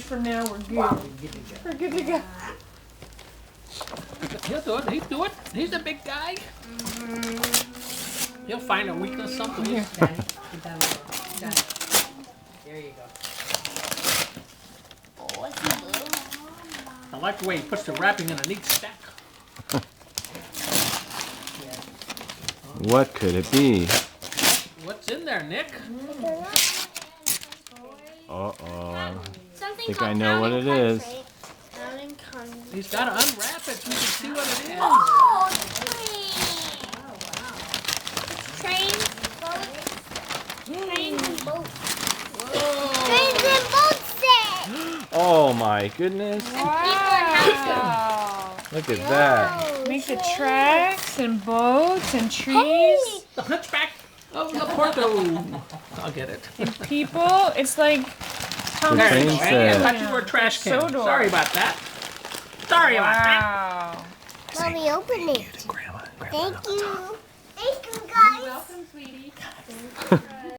For now, we're good. We're good to go. He'll do it. He'll do it. He's a big guy. He'll find a weakness something. Here. Daddy, get down there. There you go. Oh, what's the blue? I like the way he puts the wrapping in a neat stack. What could it be? What's in there, Nick? Uh-oh. Something Think called I know what it is. Pounding country. He's got to unwrap it so we can see what it is. Oh, trains. Trains and boats. Trains and boats set. Oh my goodness. Wow. Look at that. Make the tracks and boats and trees The hunchback of Laporto. I'll get it. and people. It's like The There you train go. Hey, I set. thought you were a trash can. So adorable. Sorry about that. Sorry about that. wow. Mommy, open it. Grandma. Thank you.